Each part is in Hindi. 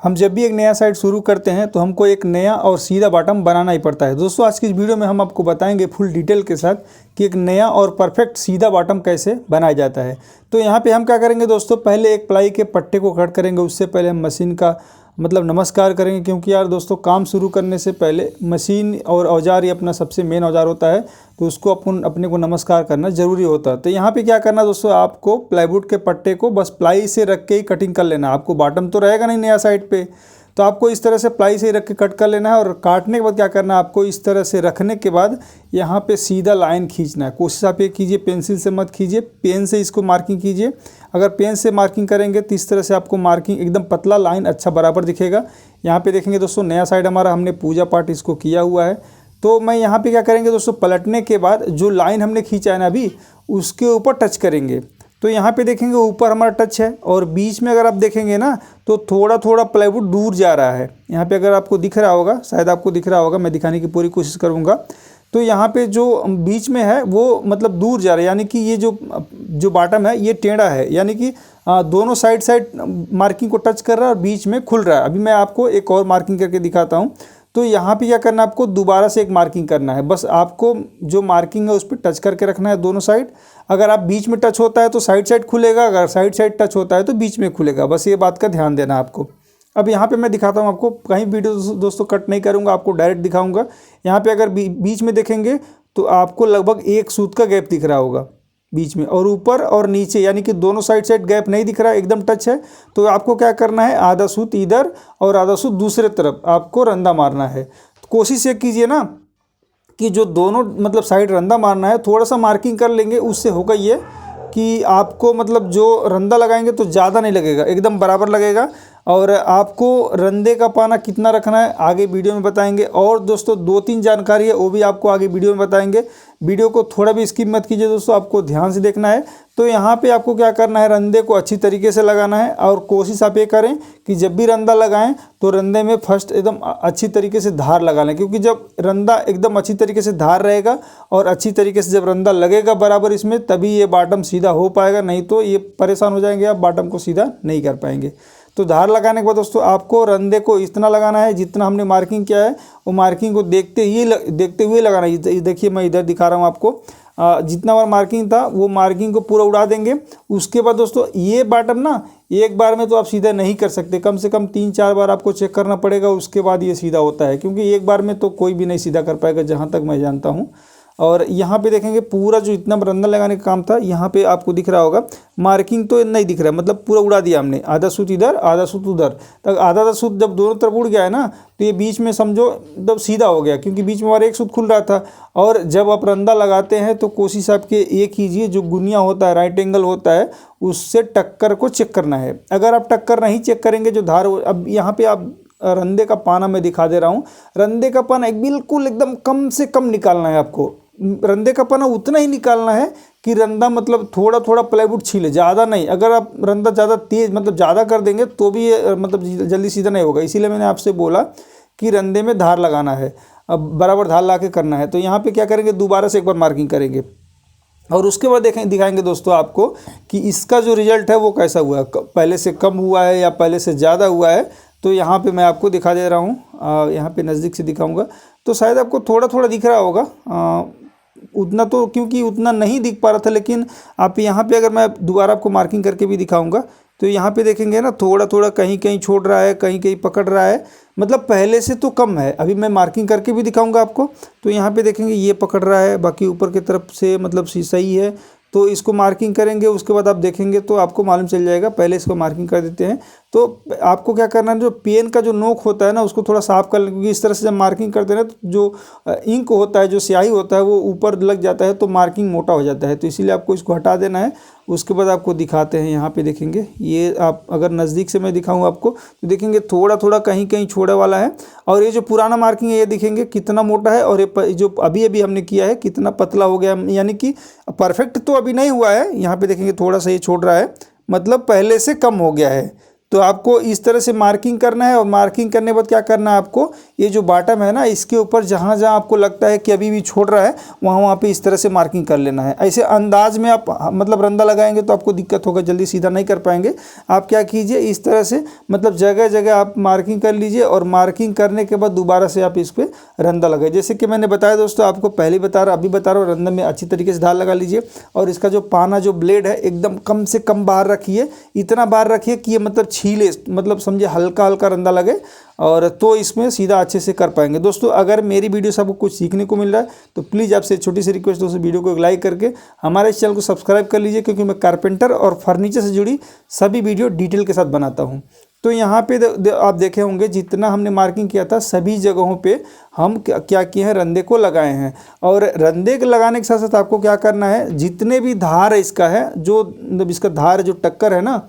हम जब भी एक नया साइट शुरू करते हैं तो हमको एक नया और सीधा बॉटम बनाना ही पड़ता है। दोस्तों आज की इस वीडियो में हम आपको बताएंगे फुल डिटेल के साथ कि एक नया और परफेक्ट सीधा बॉटम कैसे बनाया जाता है। तो यहाँ पे हम क्या करेंगे दोस्तों, पहले एक प्लाई के पट्टे को कट करेंगे। उससे पहले हम मशीन का नमस्कार करेंगे, क्योंकि यार दोस्तों काम शुरू करने से पहले मशीन और औजार ये अपना सबसे मेन औजार होता है, तो उसको अपने को नमस्कार करना ज़रूरी होता है। तो यहाँ पे क्या करना दोस्तों, आपको प्लाईवुड के पट्टे को बस प्लाई से रख के ही कटिंग कर लेना। आपको बॉटम तो रहेगा नहीं नया साइड पे, तो आपको इस तरह से प्लाई से ही रख के कट कर लेना है। और काटने के बाद क्या करना है, आपको इस तरह से रखने के बाद यहाँ पे सीधा लाइन खींचना है। कोशिश आप ये कीजिए पेंसिल से मत कीजिए, पेन से इसको मार्किंग कीजिए। अगर पेन से मार्किंग करेंगे तो इस तरह से आपको मार्किंग एकदम पतला लाइन अच्छा बराबर दिखेगा। यहाँ पे देखेंगे दोस्तों नया साइड हमारा हमने पूजा पाठ इसको किया हुआ है। तो मैं यहाँ पे क्या करेंगे दोस्तों, पलटने के बाद जो लाइन हमने खींचा है ना अभी, उसके ऊपर टच करेंगे। तो यहाँ पे देखेंगे ऊपर हमारा टच है और बीच में अगर आप देखेंगे ना तो थोड़ा थोड़ा प्लाईवुड दूर जा रहा है। यहाँ पे अगर आपको दिख रहा होगा, शायद आपको दिख रहा होगा, मैं दिखाने की पूरी कोशिश करूँगा। तो यहाँ पे जो बीच में है वो दूर जा रहा है, यानी कि ये जो बॉटम है ये टेढ़ा है, यानी कि दोनों साइड मार्किंग को टच कर रहा है और बीच में खुल रहा है। अभी मैं आपको एक और मार्किंग करके दिखाता हूँ। तो यहाँ पे क्या करना है, आपको दोबारा से एक मार्किंग करना है। बस आपको जो मार्किंग है उस पर टच करके रखना है दोनों साइड। अगर आप बीच में टच होता है तो साइड खुलेगा, अगर साइड टच होता है तो बीच में खुलेगा। बस ये बात का ध्यान देना आपको। अब यहाँ पे मैं दिखाता हूँ आपको, कहीं वीडियो दोस्तों कट नहीं करूँगा, आपको डायरेक्ट दिखाऊँगा। यहाँ पे अगर बीच में देखेंगे तो आपको लगभग एक सूत का गैप दिख रहा होगा बीच में, और ऊपर और नीचे यानी कि दोनों साइड गैप नहीं दिख रहा है, एकदम टच है। तो आपको क्या करना है, आधा सूत इधर और आधा सूत दूसरे तरफ आपको रंदा मारना है। कोशिश ये कीजिए ना कि जो दोनों साइड रंदा मारना है, थोड़ा सा मार्किंग कर लेंगे। उससे होगा ये कि आपको जो रंदा लगाएंगे तो ज़्यादा नहीं लगेगा, एकदम बराबर लगेगा। और आपको रंदे का पाना कितना रखना है आगे वीडियो में बताएंगे। और दोस्तों 2-3 जानकारी है वो भी आपको आगे वीडियो में बताएंगे। वीडियो को थोड़ा भी स्किप मत कीजिए दोस्तों, आपको ध्यान से देखना है। तो यहाँ पे आपको क्या करना है, रंदे को अच्छी तरीके से लगाना है। और कोशिश आप ये करें कि जब भी रंदा लगाएं तो रंदे में फर्स्ट एकदम अच्छी तरीके से धार लगा लें, क्योंकि जब रंदा एकदम अच्छी तरीके से धार रहेगा और अच्छी तरीके से जब रंदा लगेगा बराबर इसमें, तभी ये बॉटम सीधा हो पाएगा। नहीं तो ये परेशान हो जाएंगे, आप बॉटम को सीधा नहीं कर पाएंगे। तो धार लगाने के बाद दोस्तों आपको रंदे को इतना लगाना है जितना हमने मार्किंग किया है, वो मार्किंग को देखते हुए लगाना है। देखिए मैं इधर दिखा रहा हूँ आपको, जितना बार मार्किंग था वो मार्किंग को पूरा उड़ा देंगे। उसके बाद दोस्तों ये बॉटम ना एक बार में तो आप सीधा नहीं कर सकते, कम से कम 3-4 बार आपको चेक करना पड़ेगा, उसके बाद ये सीधा होता है। क्योंकि एक बार में तो कोई भी नहीं सीधा कर पाएगा जहाँ तक मैं जानता हूँ। और यहाँ पे देखेंगे पूरा जो इतना रंदा लगाने का काम था, यहाँ पे आपको दिख रहा होगा मार्किंग तो नहीं दिख रहा है, पूरा उड़ा दिया हमने। आधा सूत इधर आधा सूत उधर, तक आधा सूत जब दोनों तरफ उड़ गया है ना, तो ये बीच में समझो सीधा हो गया, क्योंकि बीच में हमारा एक सूत खुल रहा था। और जब आप रंदा लगाते हैं तो कोशिश आपके ये कीजिए, जो गुनिया होता है, राइट एंगल होता है, उससे टक्कर को चेक करना है। अगर आप टक्कर नहीं चेक करेंगे, जो धार, अब यहाँ पे आप रंदे का पाना मैं दिखा दे रहा हूँ। रंदे का पाना बिल्कुल एकदम कम से कम निकालना है आपको। रंदे का पना उतना ही निकालना है कि रंदा थोड़ा थोड़ा प्लाईवुड छीले, ज़्यादा नहीं। अगर आप रंदा ज़्यादा तेज ज़्यादा कर देंगे तो भी ये जल्दी सीधा नहीं होगा। इसीलिए मैंने आपसे बोला कि रंदे में धार लगाना है, अब बराबर धार ला के करना है। तो यहाँ पे क्या करेंगे, दोबारा से एक बार मार्किंग करेंगे और उसके बाद दिखाएंगे दोस्तों आपको कि इसका जो रिजल्ट है वो कैसा हुआ है, पहले से कम हुआ है या पहले से ज़्यादा हुआ है। तो यहाँ पे मैं आपको दिखा दे रहा हूँ, यहाँ पे नज़दीक से दिखाऊंगा तो शायद आपको थोड़ा थोड़ा दिख रहा होगा। उतना तो क्योंकि उतना नहीं दिख पा रहा था, लेकिन आप यहाँ पे अगर मैं दोबारा आपको मार्किंग करके भी दिखाऊंगा तो यहाँ पे देखेंगे ना, थोड़ा थोड़ा कहीं कहीं छोड़ रहा है, कहीं कहीं पकड़ रहा है, पहले से तो कम है। अभी मैं मार्किंग करके भी दिखाऊंगा आपको। तो यहाँ पे देखेंगे ये पकड़ रहा है, बाकी ऊपर की तरफ से सही है। तो इसको मार्किंग करेंगे, उसके बाद आप देखेंगे तो आपको मालूम चल जाएगा। पहले इसको मार्किंग कर देते हैं। तो आपको क्या करना है, जो पेन का जो नोक होता है ना, उसको थोड़ा साफ कर लें, क्योंकि इस तरह से जब मार्किंग करते हैं ना तो जो इंक होता है, जो स्याही होता है, वो ऊपर लग जाता है तो मार्किंग मोटा हो जाता है। तो इसीलिए आपको इसको हटा देना है। उसके बाद आपको दिखाते हैं, यहाँ पे देखेंगे, ये आप अगर नज़दीक से मैं दिखाऊँ आपको तो देखेंगे थोड़ा थोड़ा कहीं कहीं छोड़े वाला है। और ये जो पुराना मार्किंग है ये देखेंगे कितना मोटा है, और ये जो अभी अभी हमने किया है कितना पतला हो गया, यानी कि परफेक्ट तो अभी नहीं हुआ है। यहाँ पे देखेंगे थोड़ा सा ये छोड़ रहा है, पहले से कम हो गया है। तो आपको इस तरह से मार्किंग करना है और मार्किंग करने के बाद क्या करना है आपको, ये जो बॉटम है ना इसके ऊपर जहाँ जहाँ आपको लगता है कि अभी भी छोड़ रहा है वहाँ वहाँ पे इस तरह से मार्किंग कर लेना है। ऐसे अंदाज में आप मतलब रंदा लगाएंगे तो आपको दिक्कत होगा, जल्दी सीधा नहीं कर पाएंगे। आप क्या कीजिए, इस तरह से मतलब जगह जगह आप मार्किंग कर लीजिए और मार्किंग करने के बाद दोबारा से आप इस पर रंदा लगाइए। जैसे कि मैंने बताया दोस्तों, आपको पहले अभी बता रहा हूँ, रंदा में अच्छी तरीके से धार लगा लीजिए और इसका जो पाना जो ब्लेड है एकदम कम से कम बाहर रखिए, इतना बाहर रखिए कि ये मतलब छीले, मतलब समझिए हल्का हल्का रंदा लगे, और तो इसमें सीधा अच्छे से कर पाएंगे। दोस्तों अगर मेरी वीडियो से आपको कुछ सीखने को मिल रहा है तो प्लीज़ आपसे छोटी सी रिक्वेस्ट, दोस्तों वीडियो को लाइक करके हमारे इस चैनल को सब्सक्राइब कर लीजिए, क्योंकि मैं कारपेंटर और फर्नीचर से जुड़ी सभी वीडियो डिटेल के साथ बनाता हूँ। तो यहाँ पे आप देखे होंगे जितना हमने मार्किंग किया था सभी जगहों पे हम क्या किए हैं, रंदे को लगाए हैं। और रंदे के लगाने के साथ साथ आपको क्या करना है, जितने भी धार इसका है, जो इसका धार जो टक्कर है ना,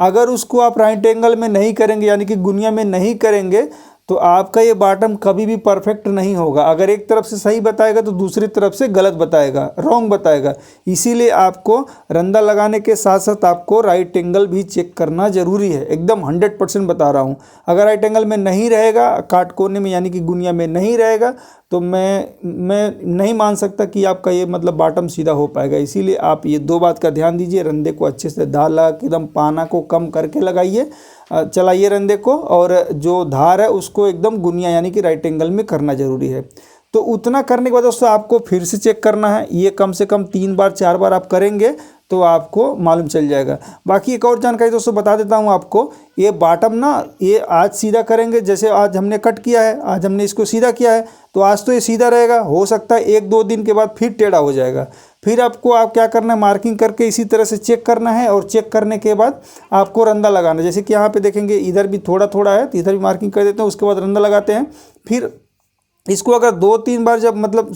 अगर उसको आप राइट एंगल में नहीं करेंगे यानी कि गुनिया में नहीं करेंगे तो आपका ये बॉटम कभी भी परफेक्ट नहीं होगा। अगर एक तरफ से सही बताएगा तो दूसरी तरफ से गलत बताएगा, रॉन्ग बताएगा। इसीलिए आपको रंदा लगाने के साथ साथ आपको राइट एंगल भी चेक करना ज़रूरी है। एकदम 100% बता रहा हूँ। अगर राइट एंगल में नहीं रहेगा, काट कोने में यानी कि गुनिया में नहीं रहेगा, तो मैं नहीं मान सकता कि आपका ये मतलब बॉटम सीधा हो पाएगा। इसीलिए आप ये दो बात का ध्यान दीजिए। रंदे को अच्छे से धार लगा के एकदम पाना को कम करके लगाइए, चलाइए रंदे को, और जो धार है उसको एकदम गुनिया यानी कि राइट एंगल में करना ज़रूरी है। तो उतना करने के बाद दोस्तों आपको फिर से चेक करना है। ये कम से कम 3 बार 4 बार आप करेंगे तो आपको मालूम चल जाएगा। बाकी एक और जानकारी दोस्तों बता देता हूँ आपको, ये बॉटम ना ये आज सीधा करेंगे, जैसे आज हमने कट किया है, आज हमने इसको सीधा किया है, तो आज तो ये सीधा रहेगा, हो सकता है 1-2 दिन के बाद फिर टेढ़ा हो जाएगा। फिर आपको क्या करना है, मार्किंग करके इसी तरह से चेक करना है, और चेक करने के बाद आपको रंदा लगाना है। जैसे कि यहाँ पे देखेंगे इधर भी थोड़ा थोड़ा है तो इधर भी मार्किंग कर देते हैं, उसके बाद रंदा लगाते हैं। फिर इसको अगर 2-3 बार जब मतलब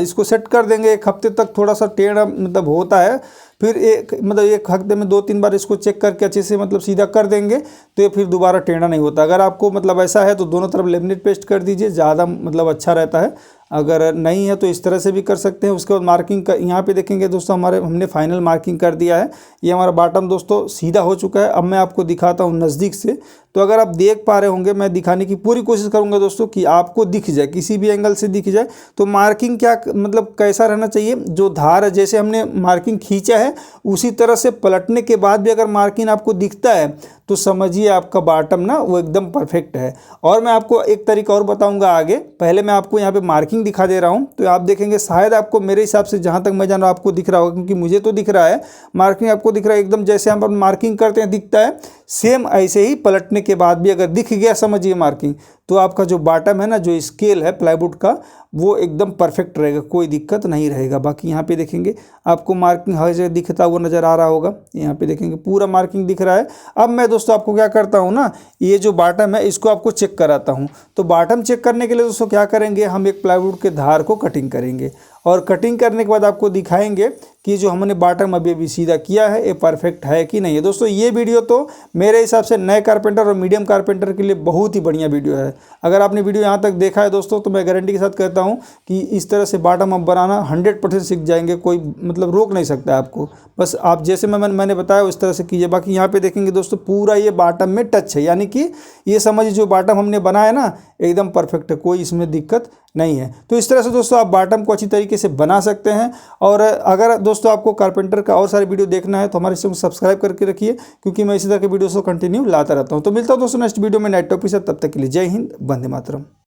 इसको सेट कर देंगे, 1 हफ्ते तक थोड़ा सा टेढ़ा मतलब होता है, फिर एक हफ्ते में 2-3 बार इसको चेक करके अच्छे से मतलब सीधा कर देंगे तो ये फिर दोबारा टेढ़ा नहीं होता। अगर आपको मतलब ऐसा है तो दोनों तरफ लेमिनेट पेस्ट कर दीजिए, ज़्यादा मतलब अच्छा रहता है। अगर नहीं है तो इस तरह से भी कर सकते हैं। उसके बाद मार्किंग का यहाँ पे देखेंगे दोस्तों, हमने फाइनल मार्किंग कर दिया है। ये हमारा बॉटम दोस्तों सीधा हो चुका है। अब मैं आपको दिखाता हूँ नज़दीक से, तो अगर आप देख पा रहे होंगे, मैं दिखाने की पूरी कोशिश करूँगा दोस्तों कि आपको दिख जाए, किसी भी एंगल से दिख जाए। तो मार्किंग क्या मतलब कैसा रहना चाहिए, जो धार है जैसे हमने मार्किंग खींचा है उसी तरह से पलटने के बाद भी अगर मार्किंग आपको दिखता है तो समझिए आपका बॉटम ना वो एकदम परफेक्ट है। और मैं आपको एक तरीका और बताऊंगा आगे, पहले मैं आपको यहाँ पे मार्किंग दिखा दे रहा हूँ। तो आप देखेंगे शायद आपको, मेरे हिसाब से जहाँ तक मैं जान रहा हूँ, आपको दिख रहा होगा, क्योंकि मुझे तो दिख रहा है मार्किंग, आपको दिख रहा है एकदम जैसे हम मार्किंग करते हैं दिखता है, सेम ऐसे ही पलटने के बाद भी अगर दिख गया समझिए मार्किंग, तो आपका जो बॉटम है ना, जो स्केल है प्लाईवुड का, वो एकदम परफेक्ट रहेगा, कोई दिक्कत नहीं रहेगा। बाकी यहाँ पे देखेंगे आपको मार्किंग हर जगह दिखता हुआ नज़र आ रहा होगा। यहाँ पे देखेंगे पूरा मार्किंग दिख रहा है। अब मैं दोस्तों आपको क्या करता हूँ ना, ये जो बॉटम है इसको आपको चेक कराता हूँ। तो बॉटम चेक करने के लिए दोस्तों क्या करेंगे, हम एक प्लाईवुड के धार को कटिंग करेंगे, और कटिंग करने के बाद आपको दिखाएंगे कि जो हमने बॉटम अभी सीधा किया है ये परफेक्ट है कि नहीं है। दोस्तों ये वीडियो तो मेरे हिसाब से नए कारपेंटर और मीडियम कारपेंटर के लिए बहुत ही बढ़िया वीडियो है। अगर आपने वीडियो यहाँ तक देखा है दोस्तों, तो मैं गारंटी के साथ कहता हूँ कि इस तरह से बॉटम आप बनाना 100% सीख जाएंगे, कोई मतलब रोक नहीं सकता आपको। बस आप जैसे मैंने बताया उस तरह से कीजिए। बाकी यहाँ पे देखेंगे दोस्तों पूरा ये बॉटम में टच है, यानी कि ये समझिए जो बॉटम हमने बनाया ना एकदम परफेक्ट है, कोई इसमें दिक्कत नहीं है। तो इस तरह से दोस्तों आप बॉटम को अच्छी तरीके से बना सकते हैं। और अगर दोस्तों आपको कारपेंटर का और सारे वीडियो देखना है तो हमारे चैनल को सब्सक्राइब करके रखिए, क्योंकि मैं इसी तरह के वीडियो को कंटिन्यू लाता रहता हूं। तो मिलता हूं दोस्तों नेक्स्ट वीडियो में नए टॉपिक से, तब तक के लिए जय हिंद, वंदे मातरम।